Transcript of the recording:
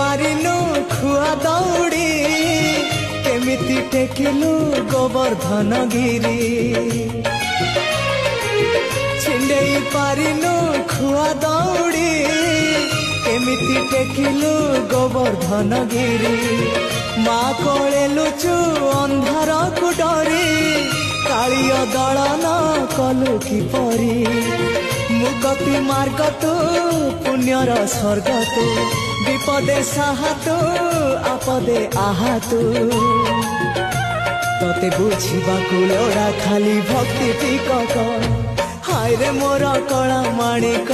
मारिनु खुआ दौड़ी केमिति टेकिलु गोवर्धन गिरी छिंडेई पारिनु खुआ दौड़ी केमिति टेकिलु गोवर्धन गिरी माँ कोले लुचु अंधार को डरी कालिय दलन कलु कि परी मुक्ति मार्ग तू पुण्यर स्वर्ग तू विपदे साहा तू आपदे आहा तू तते बुझिबा लोड़ा खाली भक्ति टिकक हाय रे मोर कला माणिक